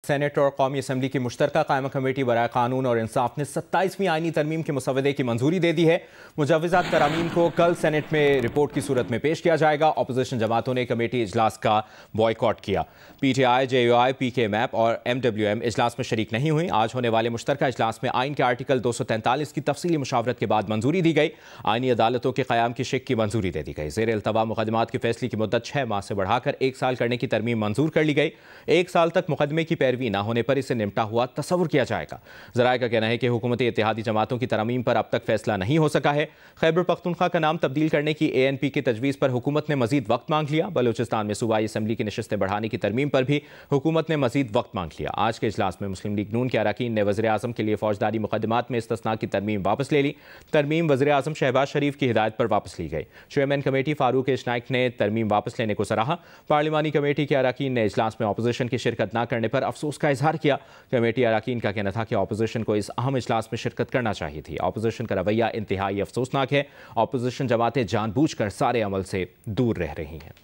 Senate और कौमी assembly की मुश्तरका कायमा कमेटी बराए कानून और इंसाफ ने 27वीं आईनी तरमीम के मुसवदे की मंजूरी दे दी है। मुजव्वज़ा तरामीम को कल सेनेट में रिपोर्ट की सूरत में पेश किया जाएगा। अपोजिशन जमातों ने कमेटी इजलास का बॉयकॉट किया। PTI, JUI, PKMAP और MWM इजलास में शरीक नहीं हुई। आज होने वाले मुश्तरका इजलास में आइन के आर्टिकल 243 की तफसीली मुशावरत के बाद मंजूरी दी गई। आइनी अदालतों के क़याम की शिक की मंजूरी दे दी गई। ज़ेर अल्तवा मुकदमात के फैसले की मुद्दत 6 माह से बढ़ाकर 1 साल करने की तरमीम मंजूर कर ली गई। 1 साल तक मुकदमे की पैरवी न होने पर इसे निपटा हुआ तस्वुर किया जाएगा। ज़राए का कहना है कि हुकूमती इत्तेहादी जमातों की तरमीम पर अब तक फैसला नहीं हो सका है। खैबर पख्तूनख्वा का नाम तब्दील करने की ANP की तजवीज़ पर हुकूमत ने मजीद वक्त मांग लिया। बलूचिस्तान में सूबाई असम्बली की नशिस्तें बढ़ाने की तरमीम पर भी हुकूमत ने मजीद वक्त मांग लिया। आज के इजलास में मुस्लिम लीग नून के अरकान ने वज़ीर आज़म के लिए फौजदारी मुकदमात में इस्तिस्ना की तरमीम वापस ले ली। तरमीम वज़ीर आज़म शहबाज शरीफ की हिदायत पर वापस ली गई। Chairman committee Farooq H Naik ने तरमीम वापस लेने को सराहा। पार्लिमानी कमेटी के अरकान ने इजलास में अपोजिशन की शिरकत न करने पर अफसोस का इजहार किया। कमेटी अरकान का कहना था कि अपोजिशन को इस अहम इजलास में शिरकत करना चाहिए थी। अपोजिशन का रवैया इंतहाई अफसोसनाक है। अपोजिशन जमातें जानबूझकर सारे अमल से दूर रह रही हैं।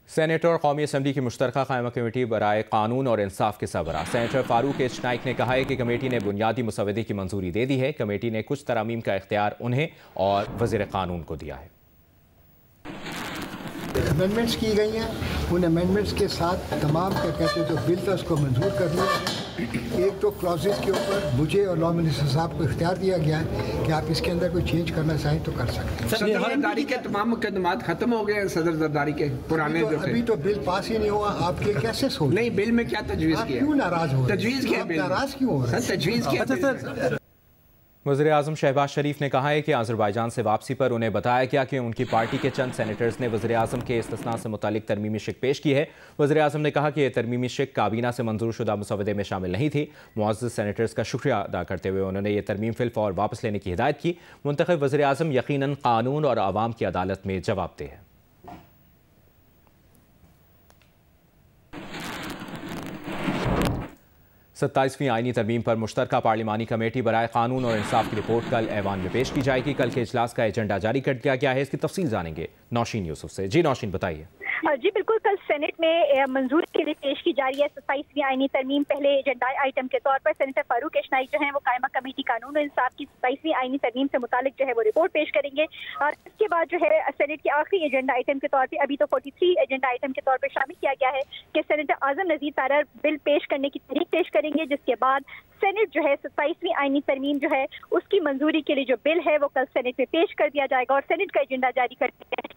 सेनेट और कौमी असम्बली की मुश्तरका कायमा कमेटी बराए कानून और इंसाफ के सरबराह सेनेटर फारूक एच नाइक ने कहा है कि कमेटी ने बुनियादी मुसवदे की मंजूरी दे दी है। कमेटी ने कुछ तरामीम का इख्तियार उन्हें और वज़ीर कानून को दिया है। अमेंडमेंट्स की गई हैं, उन अमेंडमेंट्स के साथ तमाम क्या कहते हैं जो बिल था उसको मंजूर कर लिया। एक तो क्लॉजेस के ऊपर मुझे और लॉ मिनिस्टर साहब को इख्तियार दिया गया है कि आप इसके अंदर कोई चेंज करना चाहें तो कर सकते हैं। सदर जरदारी के तमाम मुकदमात खत्म हो गए हैं। सदर जरदारी के पुराने अभी तो बिल पास ही नहीं हुआ। आपके कैसे सोच नहीं, बिल में क्या तजवीज़ किया? क्यों नाराज हो? तजवीज़ क्या? नाराज क्यों हो? तजवीज़ क्या? वज़ीर आज़म शहबाज शरीफ ने कहा है कि अज़रबैजान से वापसी पर उन्हें बताया गया कि उनकी पार्टी के चंद सेनेटर्स ने वज़ीर आज़म के इस्तिस्ना से मुतालिक तरमीमी शिक पेश की है। वज़ीर आज़म ने कहा कि यह तरमीमी शिक काबीना से मंजूर शुदा मुसवदे में शामिल नहीं थी। मुअज़्ज़ज़ सेनेटर्स का शुक्रिया अदा करते हुए उन्होंने यह तरमीम फिलफौर वापस लेने की हिदायत की। मुंतखब वज़ीर आज़म यकीनन कानून और आवाम की अदालत में जवाबदेह है। 27वीं आईनी तरमीम पर मुश्तरका पार्लिमानी कमेटी बराए कानून और इंसाफ की रिपोर्ट कल ऐवान में पेश की जाएगी। कल के इजलास का एजेंडा जारी कर दिया गया है। इसकी तफसील जानेंगे नौशीन यूसुफ से। जी नौशीन, बताइए। जी बिल्कुल, कल सेनेट में मंजूरी के लिए पेश की जा रही है 27वीं आईनी तरमीम। पहले एजेंडा आइटम के तौर पर सेनेटर फारूक एच नाइक जो है वो कायमा कमेटी कानून और इंसाफ की 27वीं आईनी तरमीम से मुतालिक जो है वो रिपोर्ट पेश करेंगे। और इसके बाद जो है सेनेट के आखिरी एजेंडा आइटम के तौर पर, अभी तो 43 एजेंडा आइटम के तौर पर शामिल किया गया है कि सेनेटर आजम नजीर तारर बिल पेश करने की तारीख पेश करेंगे, जिसके बाद सेनेट जो है 27वीं आईनी तरमीम जो है उसकी मंजूरी के लिए जो बिल है वो कल सेनेट में पेश कर दिया जाएगा। और सेनेट का एजेंडा जारी कर दिया है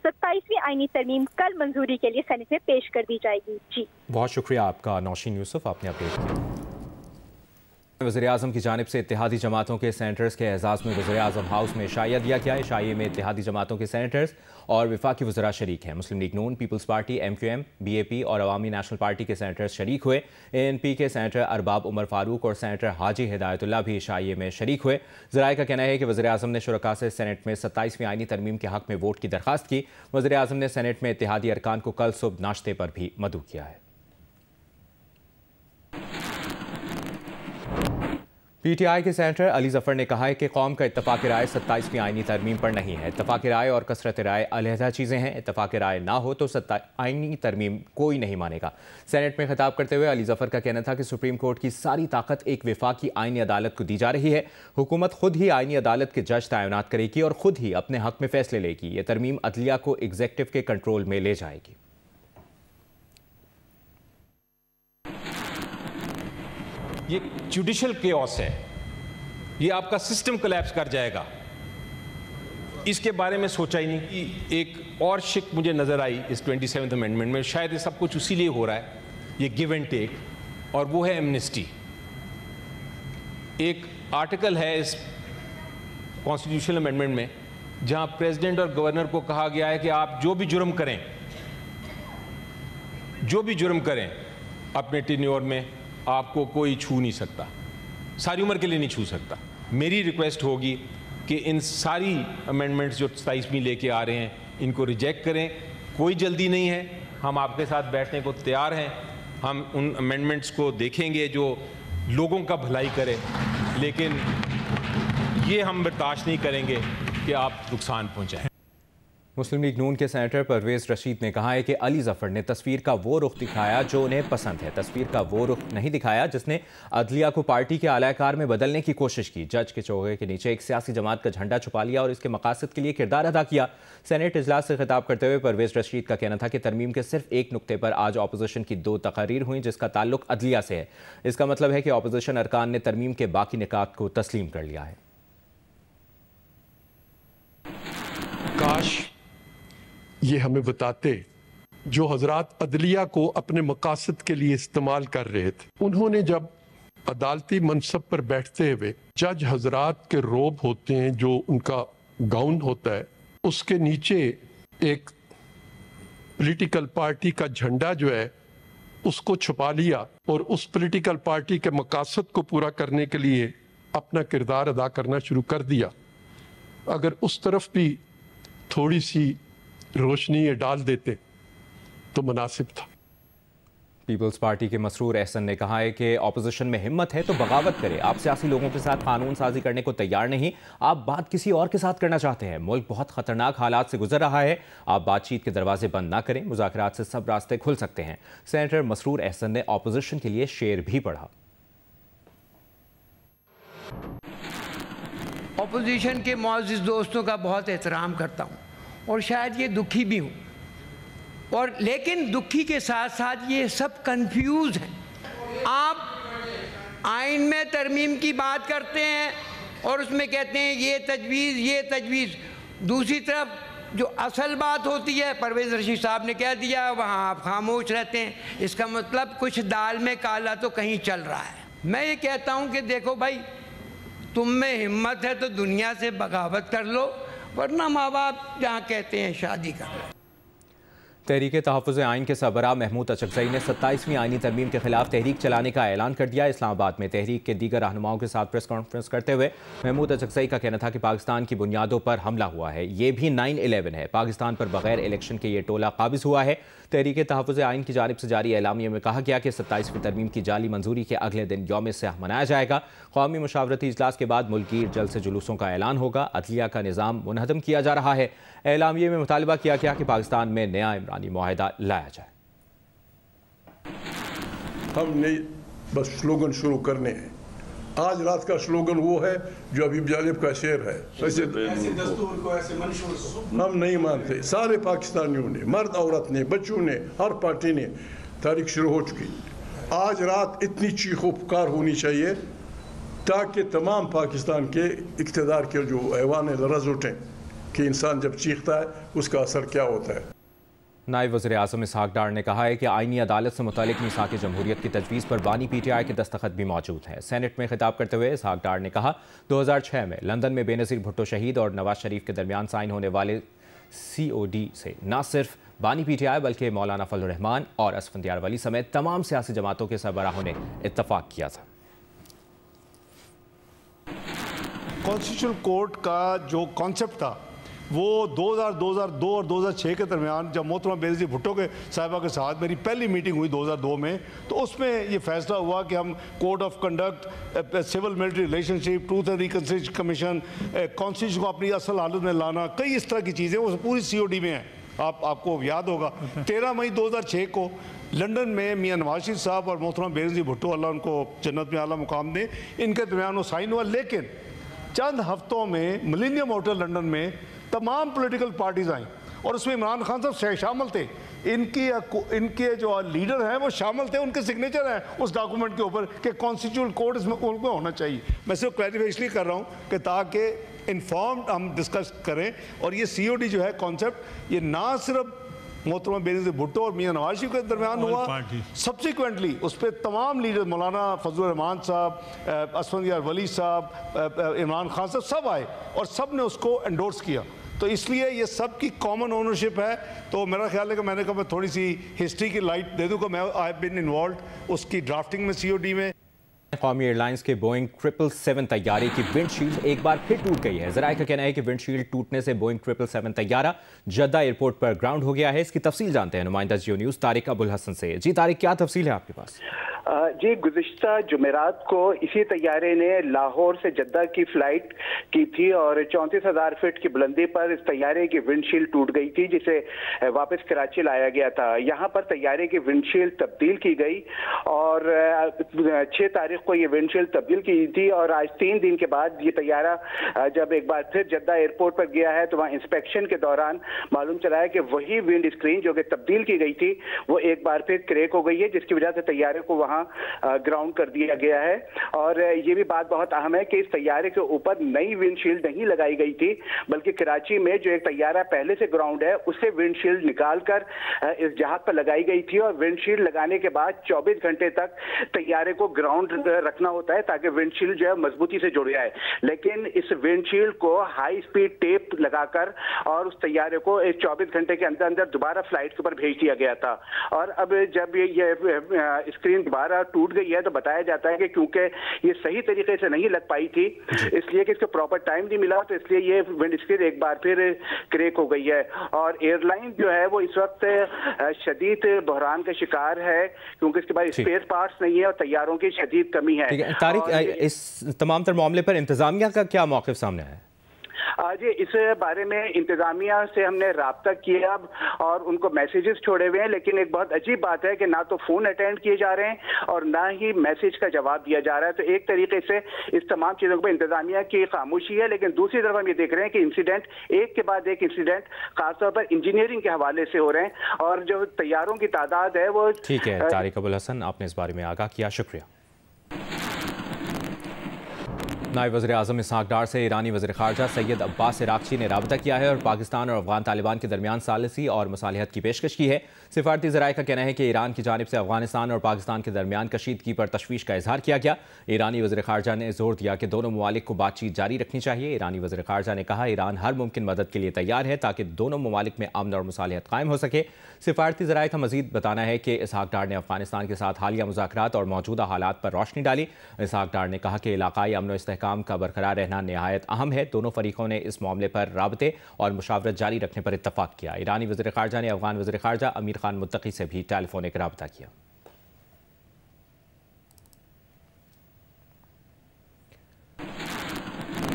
27वीं आईनी तरमीम कल मंजूरी के लिए सेनेट में पेश कर दी जाएगी। जी बहुत शुक्रिया आपका नौशीन यूसुफ, आपने अपडेट किया। वज़ीर आज़म की जानिब से इत्तेहादी जमातों के सेनेटर्स के एजाज़ में वज़ीर आज़म हाउस में इशाइया दिया गया। इशाइये में इत्तेहादी जमातों के सेनेटर्स और वफाकी वज़रा शरीक हैं। मुस्लिम लीग नून, पीपल्स पार्टी, MQM, BAP और अवामी नेशनल पार्टी के सेनेटर्स शरीक हुए। ANP के सेनेटर अरबाब उमर फारूक और सेनेटर हाजी हिदायतुल्लाह भी इशाइये में शरीक हुए। ज़राए का कहना है कि वज़ीर आज़म ने शुरका से सेनेट में 27वीं आईनी तरमीम के हक़ में वोट की दरख्वास्त की। वज़ीर आज़म ने सेनेट में इत्तेहादी अरकान को कल सुबह नाश्ते पर भी मदऊ किया है। PTI के सेनेटर अली जफर ने कहा है कि कौम का इत्तफाक राय 27वीं आईनी तरमीम पर नहीं है। इत्तफाक राय और कसरत राय अलहदा चीज़ें हैं। इत्तफाक राय ना हो तो आईनी तरमीम कोई नहीं मानेगा। सेनेट में खिताब करते हुए अली जफर का कहना था कि सुप्रीम कोर्ट की सारी ताकत एक वफाकी आईनी अदालत को दी जा रही है। हुकूमत खुद ही आईनी अदालत के जज तैनात करेगी और खुद ही अपने हक में फैसले लेगी। ये तरमीम अदलिया को एग्जेक्टिव के कंट्रोल में ले जाएगी। ये जुडिशल केओस है, ये आपका सिस्टम कोलैप्स कर जाएगा। इसके बारे में सोचा ही नहीं कि एक और शिक मुझे नज़र आई इस 27th अमेंडमेंट में। शायद ये सब कुछ उसी लिए हो रहा है, ये गिव एंड टेक, और वो है एमनेस्टी। एक आर्टिकल है इस कॉन्स्टिट्यूशनल अमेंडमेंट में जहां प्रेसिडेंट और गवर्नर को कहा गया है कि आप जो भी जुर्म करें अपने टेन्योर में आपको कोई छू नहीं सकता, सारी उम्र के लिए नहीं छू सकता। मेरी रिक्वेस्ट होगी कि इन सारी अमेंडमेंट्स जो 27वीं लेके आ रहे हैं इनको रिजेक्ट करें। कोई जल्दी नहीं है, हम आपके साथ बैठने को तैयार हैं। हम उन अमेंडमेंट्स को देखेंगे जो लोगों का भलाई करे, लेकिन ये हम बर्दाश्त नहीं करेंगे कि आप नुकसान पहुंचाएं। मुस्लिम लीग नून के सेनेटर परवेज रशीद ने कहा है कि अली जफर ने तस्वीर का वो रुख दिखाया जो उन्हें पसंद है, तस्वीर का वो रुख नहीं दिखाया जिसने अदलिया को पार्टी के आलाकार में बदलने की कोशिश की। जज के चौके के नीचे एक सियासी जमात का झंडा छुपा लिया और इसके मकासद के लिए किरदार अदा किया। सेनेट इजलास से खिताब करते हुए परवेज रशीद का कहना था कि तरमीम के सिर्फ एक नुक्ते पर आज अपोजिशन की 2 तकरीर हुई जिसका ताल्लुक अदलिया से है। इसका मतलब है कि अपोजिशन अरकान ने तरमीम के बाकी निकात को तस्लीम कर लिया है। काश ये हमें बताते जो हजरात अदलिया को अपने मकासद के लिए इस्तेमाल कर रहे थे। उन्होंने जब अदालती मनसब पर बैठते हुए जज हजरात के रोब होते हैं जो उनका गाउन होता है, उसके नीचे एक पॉलिटिकल पार्टी का झंडा जो है उसको छुपा लिया और उस पॉलिटिकल पार्टी के मकासद को पूरा करने के लिए अपना किरदार अदा करना शुरू कर दिया। अगर उस तरफ भी थोड़ी सी रोशनी डाल देते तो मुनासिब था। पीपल्स पार्टी के मसरूर एहसन ने कहा है कि ऑपोजिशन में हिम्मत है तो बगावत करे। आप सियासी लोगों के साथ कानून साजी करने को तैयार नहीं, आप बात किसी और के साथ करना चाहते हैं। मुल्क बहुत खतरनाक हालात से गुजर रहा है, आप बातचीत के दरवाजे बंद ना करें, मुज़ाकरात से सब रास्ते खुल सकते हैं। सेनेटर मसरूर एहसन ने ऑपोजिशन के लिए शेर भी पढ़ा। ऑपोजिशन के मुअज़्ज़िज़ दोस्तों का बहुत एहतराम करता हूँ और शायद ये दुखी भी हूँ, और लेकिन दुखी के साथ साथ ये सब कंफ्यूज हैं। आप आइन में तरमीम की बात करते हैं और उसमें कहते हैं ये तजवीज़, दूसरी तरफ जो असल बात होती है परवेज़ रशीद साहब ने कह दिया, वहाँ आप खामोश रहते हैं। इसका मतलब कुछ दाल में काला तो कहीं चल रहा है। मैं ये कहता हूँ कि देखो भाई, तुम में हिम्मत है तो दुनिया से बगावत कर लो, वरना माँ बाप जहाँ कहते हैं शादी कर लो। तहरीक तहफ़्फ़ुज़ आइन के सरबराह महमूद अचकज़ई ने 27वीं आइनी तरमीम के खिलाफ तहरीक चलाने का ऐलान कर दिया। इस्लामाबाद में तहरीक के दीगर रहनुमाओं के साथ प्रेस कॉन्फ्रेंस करते हुए महमूद अचकज़ई का कहना था कि पाकिस्तान की बुनियादों पर हमला हुआ है, ये भी 9/11 है। पाकिस्तान पर बगैर इलेक्शन के ये टोला काबिज़ हुआ है। तहरीक तहफ़्फ़ुज़ आइन की जानिब से जारी एलामिये में कहा गया कि 27वीं तरमीम की जाली मंजूरी के अगले दिन यौम सियाह मनाया जाएगा। कौमी मुशावरती इजलास के बाद मुल्कीर जल्द से जुलूसों का ऐलान होगा। अदलिया का निज़ाम मुनहदम किया जा रहा है। एलामिये में मुतालबा किया गया कि पाकिस्तान में नया इमरानी मुआहिदा लाया जाए। हमने बस स्लोगन शुरू करने हैं। आज रात का स्लोगन वो है जो अभी जालिब का शेर है। ऐसे दस्तूर को, ऐसे मंशूर को हम नहीं मानते। सारे पाकिस्तानियों ने, मर्द औरत ने, बच्चों ने, हर पार्टी ने तारीख शुरू हो चुकी। आज रात इतनी चीखों पुकार होनी चाहिए ताकि तमाम पाकिस्तान के इक़्तिदार के जो ऐवान लरज़ उठें कि इंसान जब चीखता है उसका असर क्या होता है। नायब वज़ीर आज़म इसहाक डार ने कहा है कि आइनी अदालत से मुतालिक मीसाक जमहूरियत की तजवीज़ पर बानी PTI के दस्तखत भी मौजूद हैं। सेनेट में खिताब करते हुए इसहाक डार ने कहा 2006 में लंदन में बेनज़ीर भुट्टो शहीद और नवाज शरीफ के दरमियान साइन होने वाले COD से न सिर्फ बानी PTI बल्कि मौलाना फजल रहमान और असफंदियार वली समेत तमाम सियासी जमातों के सरबराहों ने इत्तफाक किया था। कॉन्स्टिट्यूशनल कोर्ट का जो कॉन्सेप्ट था वो 2002 और 2006 के दरमियान जब मोहतरमा बेनज़ीर भुट्टो के साहिबा के साथ मेरी पहली मीटिंग हुई 2002 में, तो उसमें ये फैसला हुआ कि हम code of conduct, civil military relationship, truth and reconciliation commission, constitution को अपनी असल हालत में लाना, कई इस तरह की चीज़ें वो पूरी COD में हैं। आपको याद होगा 13 मई 2006 को लंदन में मियां नवाज शरीफ साहब और मोहतरमा बेनज़ीर भुट्टो, अल्लाह उनको जन्नत में आला मुकाम दे, इनके दरमियान वो साइन हुआ। लेकिन चंद हफ्तों में मिलेनियम होटल लंदन में तमाम पॉलिटिकल पार्टीज आई और उसमें इमरान खान साहब शामिल थे। इनके जो लीडर हैं वो शामिल थे, उनके सिग्नेचर हैं उस डॉक्यूमेंट के ऊपर कि कॉन्स्टिट्यूशनल कोड इसमें उनको होना चाहिए। मैं सिर्फ क्लैरिफाई इसलिए कर रहा हूँ कि ताकि इन्फॉर्म्ड हम डिस्कस करें। और ये COD जो है कॉन्सेप्ट, ये ना सिर्फ मोहतरमा बेनज़ीर भुट्टो और मियां नवाज शरीफ के दरमियान हुआ, सब्सिक्वेंटली उस पर तमाम लीडर, मौलाना फजल रहमान साहब, असफंदियार वली साहब, इमरान खान साहब, सब आए और सब ने उसको एंडोर्स किया। तो इसलिए ये सब की कॉमन ओनरशिप है। तो मेरा ख्याल है कि मैंने कहा मैं थोड़ी सी हिस्ट्री की लाइट दे दूँ कि मैं आई हैव बीन इन्वॉल्व उसकी ड्राफ्टिंग में COD में। कौमी एयरलाइंस के बोइंग 777 तैयारे की विंडशील्ड एक बार फिर टूट गई है। ज़राए का कहना है कि विंडशील्ड टूटने से बोइंग 777 तैयारा जद्दा एयरपोर्ट पर ग्राउंड हो गया है। इसकी तफसील जानते हैं नुमाइंदा जियो न्यूज़ तारिक अबुल हसन से। जी तारिक, क्या तफसील है आपके पास? जी, गुज़िश्ता जुमेरात को इसी तैयारे ने लाहौर से जद्दा की फ्लाइट की थी और 34,000 फीट की बुलंदी पर इस तैयारे की विंडशील्ड टूट गई थी, जिसे वापस कराची लाया गया था। यहाँ पर तैयारे की विंडशील्ड तब्दील की गई और 6 तारीख को ये विंडशील्ड तब्दील की थी और आज 3 दिन के बाद ये तैयारा जब एक बार फिर जद्दा एयरपोर्ट पर गया है तो वहाँ इंस्पेक्शन के दौरान मालूम चला है कि वही विंड स्क्रीन जो कि तब्दील की गई थी वो एक बार फिर क्रैक हो गई है, जिसकी वजह से तैयारे को वहाँ ग्राउंड कर दिया गया है। और ये भी बात बहुत अहम है कि इस तैयारे के ऊपर नई विंडशील्ड नहीं लगाई गई थी, बल्कि कराची में जो एक तैयारा पहले से ग्राउंड है उससे विंडशील्ड निकालकर इस जहाज पर लगाई गई थी और विंडशील्ड लगाने के बाद 24 घंटे तक तैयारे को ग्राउंड रखना होता है ताकि विंडशील्ड जो है मजबूती से जुड़ जाए। लेकिन इस विंडशील्ड को हाई स्पीड टेप लगाकर और उस तैयारे को 24 घंटे के अंदर अंदर दोबारा फ्लाइट के ऊपर भेज दिया गया था। और अब जब ये स्क्रीन दोबारा टूट गई है तो बताया जाता है कि क्योंकि ये सही तरीके से नहीं लग पाई थी, इसलिए कि इसको प्रॉपर टाइम नहीं मिला, तो इसलिए ये विंड स्क्रीन एक बार फिर क्रैक हो गई है। और एयरलाइन जो है वो इस वक्त शदीद बहरान का शिकार है क्योंकि इसके पास स्पेयर पार्ट्स नहीं है और तैयारों की शदीद कमी है। तारिक, इस तमाम तर मामले पर इंतजामिया का क्या मौक़िफ़ सामने आया है? आज इस बारे में इंतजामिया से हमने राब्ता किया और उनको मैसेजेस छोड़े हुए हैं, लेकिन एक बहुत अजीब बात है कि ना तो फोन अटेंड किए जा रहे हैं और ना ही मैसेज का जवाब दिया जा रहा है। तो एक तरीके से इस तमाम चीज़ों पर इंतजामिया की खामोशी है, लेकिन दूसरी तरफ हम ये देख रहे हैं कि इंसिडेंट एक के बाद एक इंसिडेंट खासतौर पर इंजीनियरिंग के हवाले से हो रहे हैं और जो तैयारों की तादाद है वो। ठीक है तारिक अबुल हसन, आपने इस बारे में आगाह किया, शुक्रिया। नायब वज़ीर आज़म इसहाक़ डार से ईरानी वज़ीर ख़ारजा सैयद अब्बास इराक़ची ने राबता किया है और पाकिस्तान और अफ़गान तालिबान के दरमियान सालिसी और मसालिहत की पेशकश की है। सिफारती ज़राए का कहना है कि ईरान की जानिब से अफ़गानिस्तान और पाकिस्तान के दरमियान कशीदगी पर तशवीश का इजहार किया गया। ईरानी वज़ीर ख़ारजा ने जोर दिया कि दोनों ममालिक को बातचीत जारी रखनी चाहिए। ईरानी वज़ीर ख़ारजा ने कहा ईरान हर मुमकिन मदद के लिए तैयार है ताकि दोनों ममालिक में अमन और मुसालिहत कायम हो सके। सिफारती ज़राए का मज़ीद बताना है कि इसहाक़ डार ने अफ़गानिस्तान के साथ हालिया मुज़ाकरात और मौजूदा हालात पर रोशनी डाली। इसहाक़ डार ने कहा कि इलाक़ाई अमन और इस्तेहकाम का बरकरार रहना नहायत अहम है। दोनों फरीकों ने इस मामले पर राबते और मुशावरत जारी रखने पर इत्तफाक किया। ईरानी वज़ीर ख़ारजा ने अफ़गान वज़ीर ख़ारजा अमीर खान मुत्तकी से भी टेलीफोनिक राबता किया।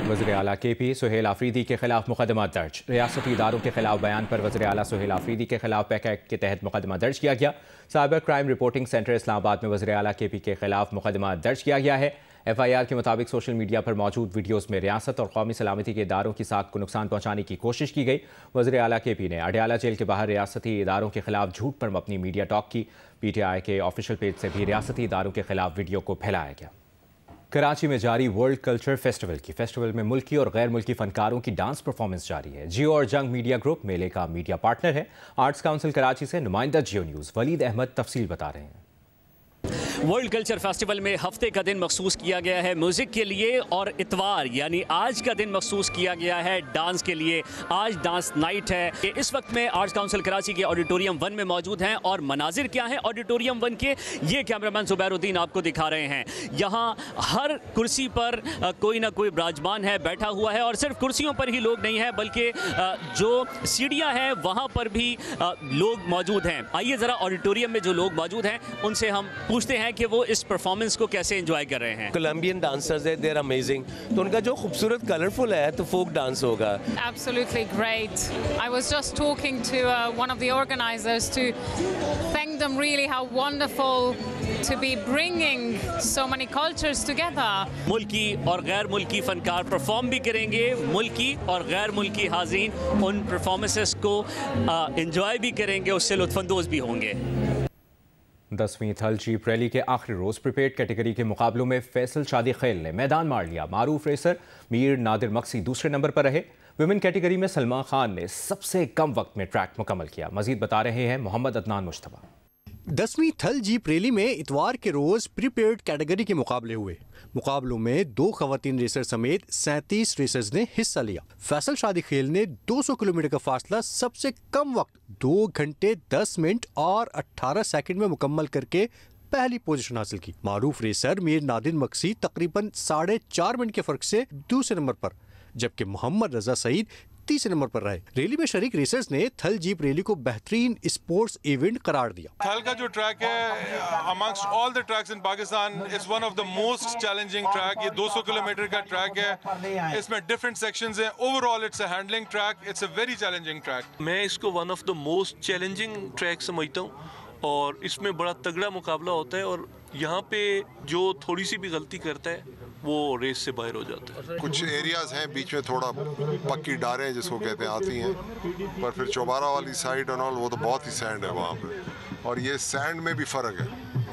वज़ीर आला KP सुहेल आफरीदी के खिलाफ मुकदमा दर्ज। रियासती इदारों के खिलाफ बयान पर वज़ीर आला सुहेल आफरीदी के खिलाफ पैक एक्ट के तहत मुकदमा दर्ज किया गया। Cyber crime reporting centre Islamabad में वज़ीर आला KP के खिलाफ मुकदमा दर्ज किया गया है। FIR के मुताबिक सोशल मीडिया पर मौजूद वीडियोज़ में रियासत और कौमी सलामती के इदारों की साख को नुकसान पहुँचाने की कोशिश की गई। वज़ीर आला KP ने अडयाला जेल के बाहर रियासती इदारों के खिलाफ झूठ पर मबनी मीडिया टॉक की। PTI के ऑफिशियल पेज से भी रियासती इदारों के खिलाफ वीडियो को फैलाया गया। कराची में जारी वर्ल्ड कल्चर फेस्टिवल में मुल्की और गैर मुल्की फनकारों की डांस परफॉर्मेंस जारी है। जियो और जंग मीडिया ग्रुप मेले का मीडिया पार्टनर है। आर्ट्स काउंसिल कराची से नुमाइंदा जियो न्यूज़ वलीद अहमद तफसील बता रहे हैं। वर्ल्ड कल्चर फेस्टिवल में हफ्ते का दिन मखसूस किया गया है म्यूज़िक के लिए और इतवार यानी आज का दिन मखसूस किया गया है डांस के लिए। आज डांस नाइट है। इस वक्त में आर्ट्स काउंसिल कराची के ऑडिटोरियम 1 में मौजूद हैं और मनाजिर क्या हैं ऑडिटोरियम 1 के, ये कैमरामैन जुबैरुद्दीन आपको दिखा रहे हैं। यहाँ हर कुर्सी पर कोई ना कोई विराजमान है, बैठा हुआ है और सिर्फ कुर्सियों पर ही लोग नहीं हैं बल्कि जो सीढ़ियाँ हैं वहाँ पर भी लोग मौजूद हैं। आइए ज़रा ऑडिटोरियम में जो लोग मौजूद हैं उनसे हम पूछते हैं कि वो इस परफॉर्मेंस को कैसे एंजॉय कर रहे हैं। कोलंबियन डांसर्स है, दे आर अमेजिंग। तो उनका जो खूबसूरत कलरफुल है तो फोक डांस होगा। Absolutely great. I was just talking to one of the organizers to thank them really how wonderful to be bringing so many cultures together. मुल्की और गैर मुल्की फनकार परफॉर्म भी करेंगे। मुल्की और गैर मुल्की हाज़रीन उन परफॉर्मेंसेस को एंजॉय भी करेंगे, उससे लुत्फानंदोज़ भी होंगे। 10वीं थल जीप रैली के आखिरी रोज प्रीपेड कैटेगरी के मुकाबलों में फैसल शादी खेल ने मैदान मार लिया। मारूफ रेसर मीर नादिर मक्सी दूसरे नंबर पर रहे। विमेन कैटेगरी में सलमा खान ने सबसे कम वक्त में ट्रैक मुकम्मल किया। मजीद बता रहे हैं मोहम्मद अदनान मुश्तबा। 10वीं थल जीप रैली में इतवार के रोज प्रीपेड कैटेगरी के मुकाबले हुए। मुकाबलों में 2 खवातीन रेसर समेत 37 रेसर्स ने हिस्सा लिया। फैसल शादी खेल ने 200 किलोमीटर का फासला सबसे कम वक्त 2 घंटे 10 मिनट और 18 सेकंड में मुकम्मल करके पहली पोजीशन हासिल की। मारूफ रेसर मीर नादिर मक्सी तकरीबन 4.5 मिनट के फर्क से दूसरे नंबर पर, जबकि मोहम्मद रजा सईद तीसरे नंबर पर रहे। रैली में शरीक रेसर्स ने थल जीप रैली को बेहतरीन स्पोर्ट्स इवेंट करार दिया। थल का जो ट्रैक है amongst all the tracks in Pakistan it's one of the most challenging track. ये 200 किलोमीटर का ट्रैक है, इसमें डिफरेंट सेक्शंस हैं। Overall it's a handling track, it's a very challenging track. मैं इसको one of the most challenging track समझता हूँ और इसमें बड़ा तगड़ा मुकाबला होता है और यहाँ पे जो थोड़ी सी भी गलती करता है वो रेस से बाहर हो जाता है। कुछ एरियाज हैं बीच में थोड़ा पक्की डारें जिसको कहते हैं आती हैं, पर फिर चौबारा वाली साइड और ऑल वो तो बहुत ही सैंड है वहाँ पे। और ये सैंड में भी फ़र्क है,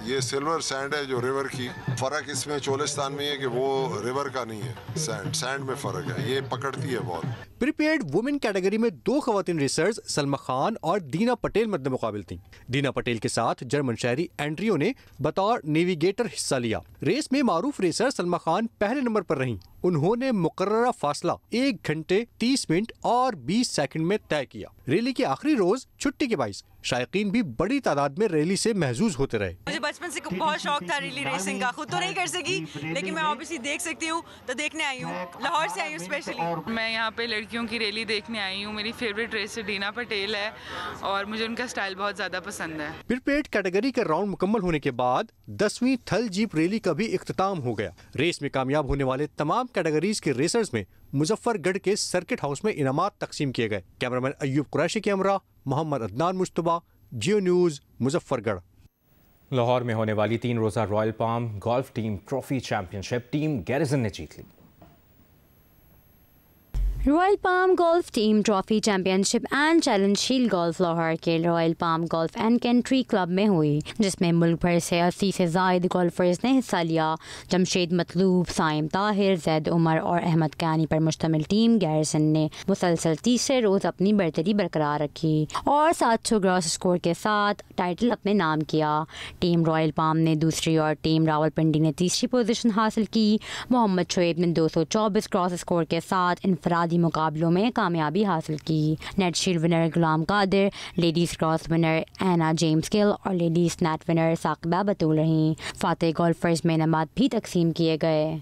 ये सिल्वर सैंड है जो रिवर की। फ़र्क इसमें चोलिस्तान में है कि वो रिवर का नहीं है, सैंड में फ़र्क है, ये पकड़ती है बहुत। प्रीपेड वुमेन कैटेगरी में 2 खवातीन रेसर्स सलमा खान और दीना पटेल मद्दे मुकाबिल थीं। दीना पटेल के साथ जर्मन शहरी एंड्रियो ने बतौर नेविगेटर हिस्सा लिया। रेस में मारूफ रेसर सलमा खान पहले नंबर पर रहीं। उन्होंने मुकर्ररा फासला 1 घंटे 30 मिनट और 20 सेकंड में तय किया। रैली के आखिरी रोज छुट्टी के बाइस शायकीन भी बड़ी तादाद में रैली से महजूज होते रहे। मुझे बचपन से बहुत शौक था रैली रेसिंग का, खुद तो नहीं कर सकी लेकिन मैं ऑब्वियसली देख सकती हूँ तो देखने आई हूँ। लाहौर से आई हूँ स्पेशली। मैं यहाँ पे लड़कियों की रैली देखने आई हूँ। मेरी फेवरेट रेसर दीना पटेल है और मुझे उनका स्टाइल बहुत ज्यादा पसंद है। प्रीपेड कैटेगरी का राउंड मुकम्मल होने के बाद 10वीं थल जीप रैली का भी इख्तिताम हो गया। रेस में कामयाब होने वाले तमाम कैटेगरीज के रेसर्स में मुजफ्फरगढ़ के सर्किट हाउस में इनामात तकसीम किए गए। कैमरामैन अयूब कुरैशी के हमरा मोहम्मद अदनान मुस्तबा, जियो न्यूज़, मुजफ्फरगढ़। लाहौर में होने वाली 3 रोज़ा royal palm golf team trophy championship team garrison ने जीत ली। Royal palm golf team trophy championship and challenge shield golf Lahore के royal palm golf and country club में हुई, जिसमें मुल्क भर से 80 से ज़ायद गोल्फर्स ने हिस्सा लिया। जमशेद मतलूब, साइम ताहिर, जैद उमर और अहमद कैनी पर मुश्तमिल टीम गैरिसन ने मुसलसल तीसरे रोज़ अपनी बरतरी बरकरार रखी और 700 ग्रॉस स्कोर के साथ टाइटल अपने नाम किया। टीम रॉयल पाम ने दूसरी और टीम रावलपिंडी ने तीसरी पोजीशन हासिल की। मोहम्मद शोएब ने 224 ग्रॉस स्कोर के साथ इनफरादी मुकाबलों में कामयाबी हासिल की। Net shield winner Ghulam Qadir, ladies cross winner एना जेम्स गिल और लेडीज नेट विनर साकिबा बतूल रहीं। फातेह गोल्फर्स में इनामात भी तकसीम किए गए।